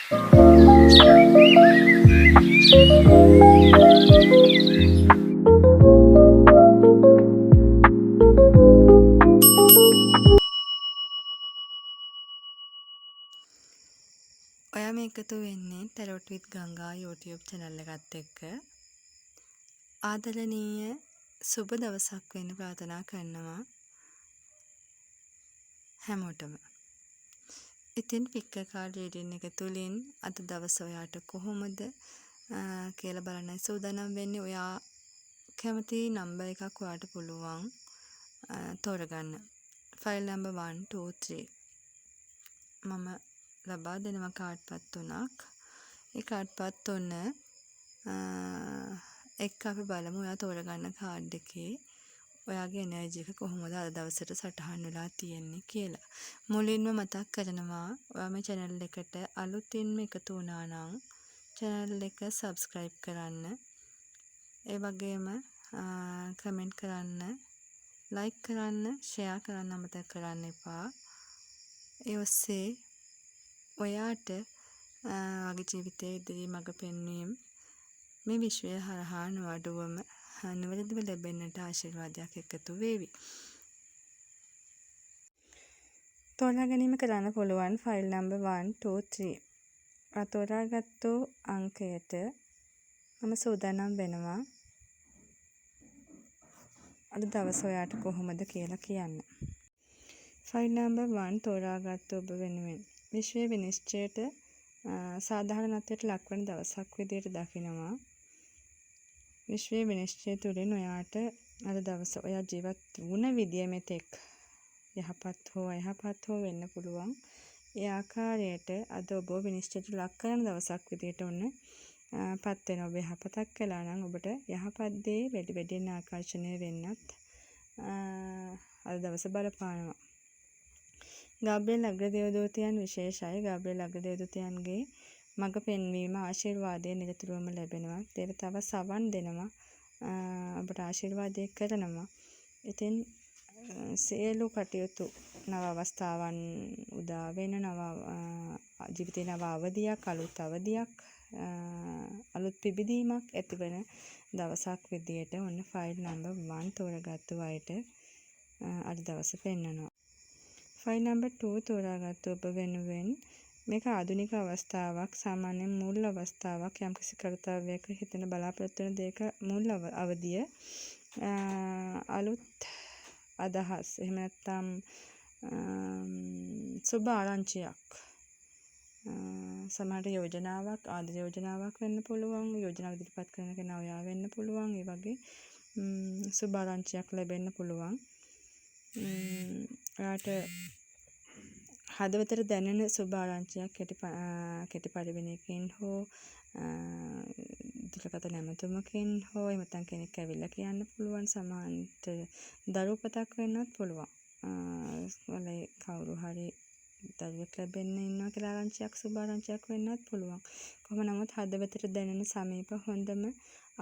ඔයා මේ එකතු වෙන්නේ ටැරොට් විත් ගංගා YouTube channel එකත් එක්ක. ආදරණීය සුබ දවසක් වෙන්න ප්‍රාර්ථනා කරනවා හැමෝටම. ඉතින් පික් කාඩ් රීඩින් එක තුලින් අද දවස ඔයාට කොහොමද කියලා බලන්නයි සූදානම් වෙන්නේ. ඔයා කැමති නම්බර් එකක් ඔයාට පුළුවන් තෝරගන්න. ෆයිල් නම්බර් 1 2 3 මම ලබා දෙනවා කාඩ් පත් තුනක්. ඒ කාඩ් පත් තුන එක්ක අපි බලමු ඔයා තෝරගන්න කාඩ් එකේ ඔයාගේ එනර්ජි එක කොහොමද අද දවසට සටහන් වෙලා තියෙන්නේ කියලා. මුලින්ම මතක් කරනවා ඔයා මේ channel එකට අලුතින්ම එකතු වුණා නම් channel එක subscribe කරන්න. ඒ වගේම කමෙන්ට් කරන්න, like කරන්න, share කරන්න අමතක කරන්න එපා. ඒ ඔස්සේ ඔයාට වගේ ජීවිතයේ ඉදිරි මඟ පෙන්වීම මේ විශ්වය හරහා නොඅඩුවම නිවැරදිව ලැබෙන්නට ආශිර්වාදයක් එකතු වේවි. තෝරා ගැනීම කරන්න පුළුවන් ෆයිල් නම්බර් 1 2 3. තෝරාගත්තු අංකයට මම සූදානම් වෙනවා අද දවස ඔයාට කොහොමද කියලා කියන්න. ෆයිල් නම්බර් 1 තෝරාගත්තු ඔබ වෙනුවෙන් විශ්වයේ විනිශ්චයට සාධාරණත්වයට ලක්වන දවසක් විදියට දකිනවා. විශ්වයේ විනිශ්චය තුළින් ඔයාට අද දවස ඔයා ජීවත් වුණ විදිය මෙතෙක් යහපත් හෝ අයහපත් හෝ වෙන්න පුළුවන්. ඒ ආකාරයට අද ඔබ විනිශ්චයට ලක් කරන දවසක් විදියට ඔන්න පත් වෙන. ඔබ යහපතක් කළා නම් ඔබට යහපත් දේ වැඩි වැඩියෙන් ආකර්ෂණය වෙන්නත් අද දවස බලපානවා. ගාබ්‍රියෙල් අග්‍රදේවදූතයන් විශේෂයි. ගාබ්‍රියෙල් අග්‍රදේවදූතයන්ගේ මඟ පෙන්වීම ආශිර්වාදය නිරතුරුවම ලැබෙනවා. දේවතාවා සවන් දෙනවා. ඔබට ආශිර්වාදය කරනවා. ඉතින් සියලු කටයුතු නව අවස්ථාවන් උදා වෙන ජීවිතේ නව අවධියක්, අලුත් අවධියක්, අලුත් පිබිදීමක් ඇතිවන දවසක් විදියට ඔන්න ෆයිල් නම්බර් 1 තෝරාගත්තු අයට අද දවස පෙන්වනවා. ෆයිල් නම්බර් 2 තෝරාගත්තු ඔබ වෙනුවෙන් මේක ආධුනික අවස්ථාවක්, සාමාන්‍ය මුල් අවස්ථාවක්, යම්කිසි කර්තව්‍යයක හිතන බලාපොරොත්තු වෙන දෙයක මුල් අවධිය, අලුත් අදහස්, එහෙම නැත්නම් සුබ ආරංචියක්, සමහරට යෝජනාවක්, ආදර යෝජනාවක් වෙන්න පුළුවන්. යෝජනාව ඉදිරිපත් කරන කෙනා ඔයා වෙන්න පුළුවන්. ඒ වගේ සුබ ආරංචියක් ලැබෙන්න පුළුවන්. ඔයාට හදවතට දැනෙන සුබ ආරංචියක් කෙටි පරිවිණයකින් හෝ දුරකථන ඇමතුමකින් හෝ එහෙම නැත්නම් කෙනෙක් ඇවිල්ලා කියන්න පුළුවන්. සමහරට දරුවපතක් වෙන්නත් පුළුවන්. වලේ කවුරු හරි දරුවෙක් ලැබෙන්න ඉන්නවා කියලා ආරංචියක්, සුබ ආරංචියක් වෙන්නත් පුළුවන්. කොහොම නමුත් හදවතට දැනෙන සමීප හොඳම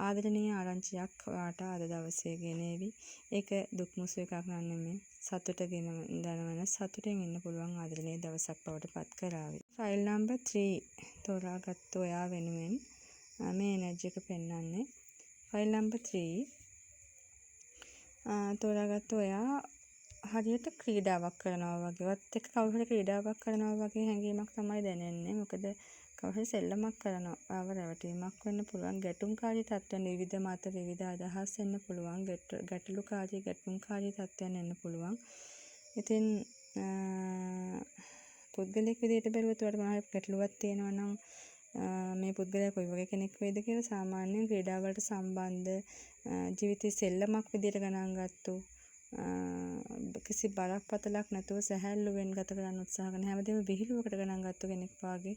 ආදරණීය ආරංචියක් ඔයාට අද දවසේ ගෙනේවි. ඒක දුක් මුසු එකක් නෙමෙයි. සතුට දනවන, සතුටෙන් ඉන්න පුළුවන් ආදරණීය දවසක් බවට පත් කරાવી. ෆයිල් නම්බර් 3 තෝරාගත්තු ඔයා වෙනුවෙන් මේ එනර්ජි එක පෙන්වන්නේ. ෆයිල් නම්බර් 3 තෝරාගත්තු ඔයා හරියට ක්‍රීඩාවක් කරනවා වගේ, වත් එක්ක කවුරු හරි ක්‍රීඩාවක් කරනවා වගේ හැඟීමක් තමයි දැනෙන්නේ. මොකද කවුරු හරි සෙල්ලමක් කරනවා. ආව රැවටීමක් වෙන්න පුළුවන්. ගැටුම්කාරී තත්ත්වයන් විවිධ මත විවිධ අදහස් වෙන්න පුළුවන්. ගැටලුකාරී ගැටුම්කාරී තත්ත්වයන් එන්න පුළුවන්. ඉතින් පුද්ගලයෙක් විදිහට බැලුවොත් ඔයාලට මොනවා හරි ගැටලුවක් තියෙනවා නම් මේ පුද්ගලයා කොයි වගේ කෙනෙක් වේද කියලා සාමාන්‍යයෙන් ක්‍රීඩා වලට සම්බන්ධ ජීවිතයේ සෙල්ලමක් විදිහට ගණන් ගත්තො කිසි බරපතලක් නැතුව සැහැල්ලුවෙන් ගත කරන්න උත්සාහ කරන හැමදේම විහිළුවකට ගණන් ගත්ත කෙනෙක් වාගේ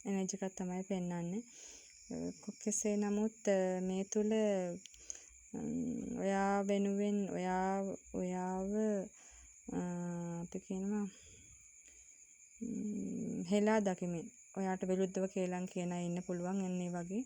එනර්ජි එකක් තමයි පෙන්වන්නේ. කෙසේ නමුත් මේ තුල ඔයා වෙනුවෙන් ඔයාව අපි කියනවා හෙලා දකිමින් ඔයාට විරුද්ධව කේලම් කියන අය ඉන්න පුළුවන්. එන්නේ වගේ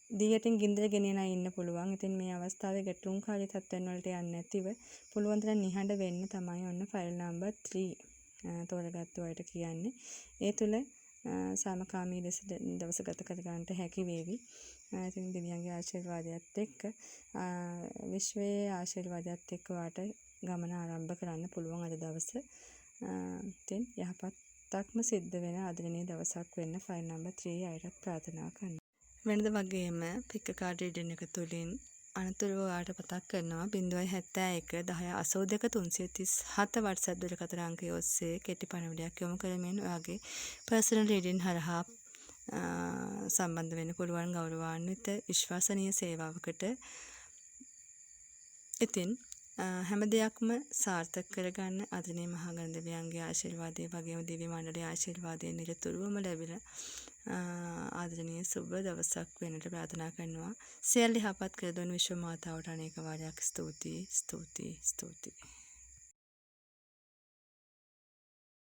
දියටින් ගින්දර ගෙනියන අය ඉන්න පුළුවන්. ඉතින් මේ අවස්ථාවේ ගැටුම්කාරී තත්ත්වයන් වලට යන්නේ නැතිව පුළුවන් තරම් නිහඬ වෙන්න තමයි ඔන්න ෆයිල් නම්බර් 3 තෝරගත්තු අයට කියන්නේ. ඒ තුළ සාමකාමී ලෙස දවස ගත කර ගන්නට හැකි වේවි. ඉතින් දෙවියන්ගේ ආශිර්වාදයත් එක්ක විශ්වයේ ආශිර්වාදයත් එක්ක වාට ගමන ආරම්භ කරන්න පුළුවන් අද දවස. ඉතින් යහපතක්ම සිද්ධ වෙන ආදරණීය දවසක් වෙන්න ෆයිල් නම්බර් 3 අයටත් ප්‍රාර්ථනා කරනවා. වෙනද වගේම පික් කාඩ් රීඩින් එක තුලින් අනතුරුව ඔයාලට මතක් කරනවා 071 10 82 337 WhatsApp දුරකථන අංකය ඔස්සේ කෙටි පණිවිඩයක් යොමු කරමින් ඔයාගේ පර්සනල් රීඩින් හරහා සම්බන්ධ වෙන්න පුළුවන් ගෞරවාන්විත විශ්වාසනීය සේවාවකට. ඉතින් හැම දෙයක්ම සාර්ථක කරගන්න ආදරණීය මහා ගණදෙවියන්ගේ ආශිර්වාදය වගේම දිව්‍ය මණ්ඩලයේ ආශිර්වාදය නිරතුරුවම ලැබෙන ආදරණීය සුබ දවසක් වෙනට ප්‍රාර්ථනා කරනවා. සියල්ල යහපත් කර දුන් විශ්ව මාතාවට අනේක වාරයක් ස්තුතියි.